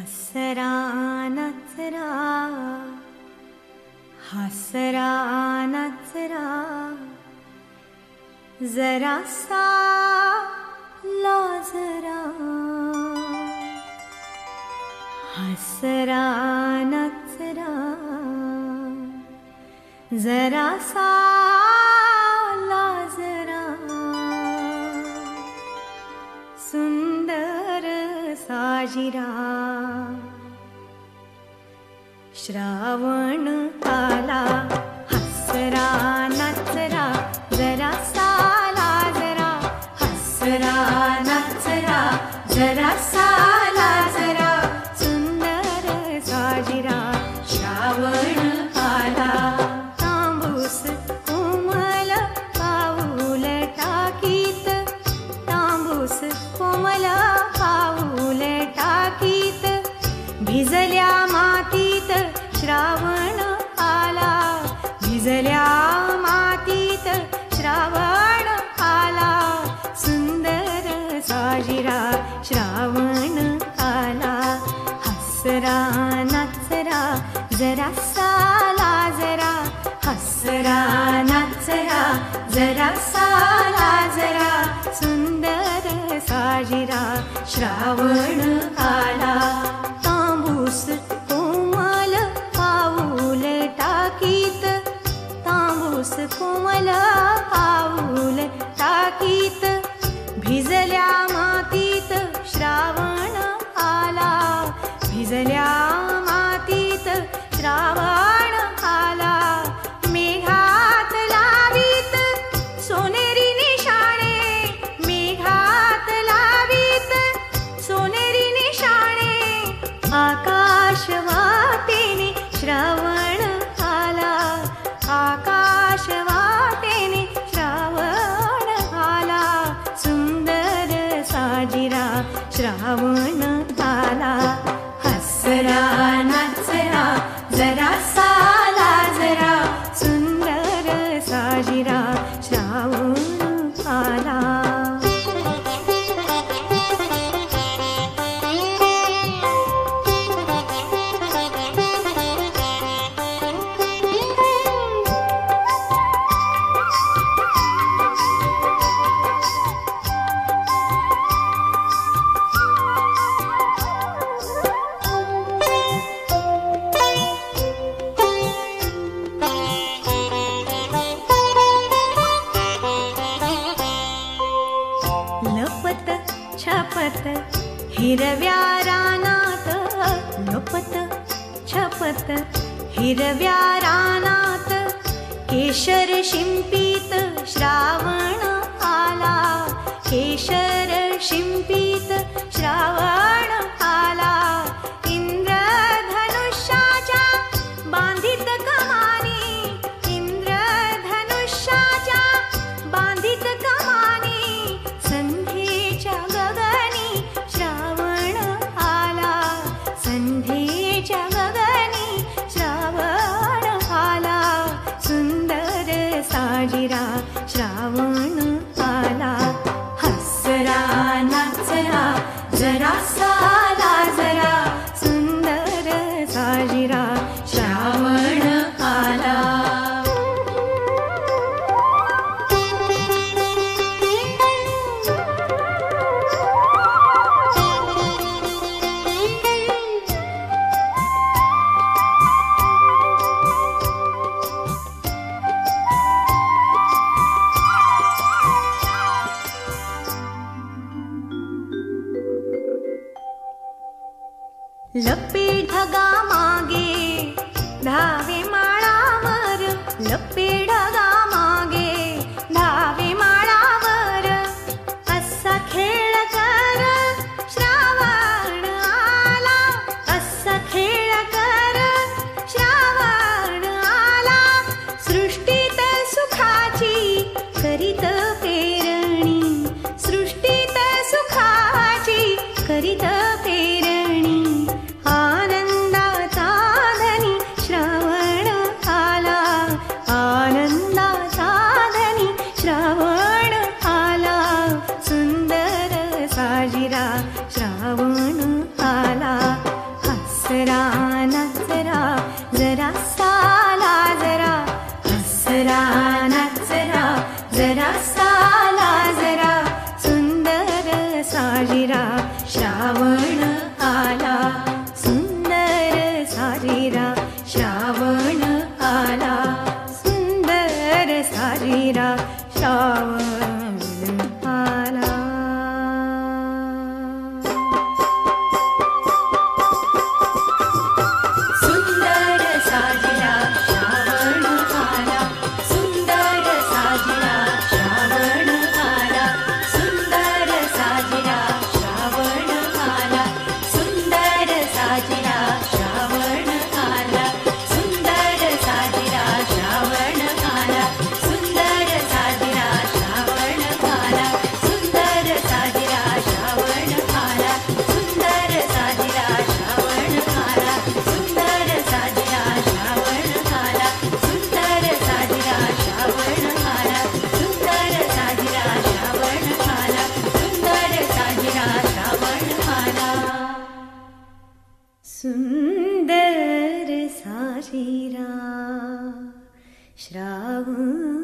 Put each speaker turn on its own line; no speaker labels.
हसरा नचरा हसरा नचरा जरासा लाजरा हसरा नचरा जरासा लाजरा सुंदर साजिरा श्रावण आला हसरा नचरा जरासा लाजरा हसरा नचरा जरासा लाजरा सुंदर साजिरा श्रावण आला तांबूस कोमल पाऊल टाकीत तांबूस कोमल पाऊल टाकीत भिजल्या मातीत श्रावण आला भिजल्या मातीत श्रावण आला सुंदर साजिरा श्रावण आला हसरा नचरा जरासा लाजरा हसरा नचरा जरासा लाजरा सुंदर साजिरा श्रावण आला तांबूस कोमल पाऊल टाकीत तांबूस कोमल पाऊल टाकीत भिजल्या मातीत श्रावण आला भिजल्या मातीत श्रावण आला मेघात लावीत सोनेरी निशाणे मेघात लावीत सोनेरी निशाणे आकाश वाटेने श्रावण आला आकाश वाटेने श्रावण आला सुंदर साजिरा श्रावण आला हसरा नचरा जरासा लाजरा सुंदर साजिरा श्रावण आला लपत छपत हिरव्या रानात लपत छपत हिरव्या रानात केशर शिंपीत श्रावण आला केशर शिंपीत श्रावण आला इंद्रधनुष्याच्या बांधित कमानी इंद्रधनुष्याच्या बांधित कमानी संध्येच्या गगनी श्रावण आला संध्येच्या गगनी श्रावण आला सुंदर साजिरा श्रावण आला हसरा नचरा जरासा लाजरा सुंदर साजिरा श्रावण आला साजिरा श्रावण आला. सुंदर साजिरा श्रावण आला, सुंदर साजिरा श्रावण आला, सुंदर साजिरा श्रावण आला, सुंदर साजिरा श्रावण आला, सुंदर साजिरा श्रावण आला, सुंदर साजिरा श्रावण आला, सुंदर साजिरा श्रावण आला, सुंदर साजिरा श्रावण आला, सुंदर साजिरा श्रावण आला, सुंदर साजिरा श्रावण आला, सुंदर साजिरा श्रावण आला, सुंदर साजिरा श्रावण आला. सुंदर साजिरा श्रावण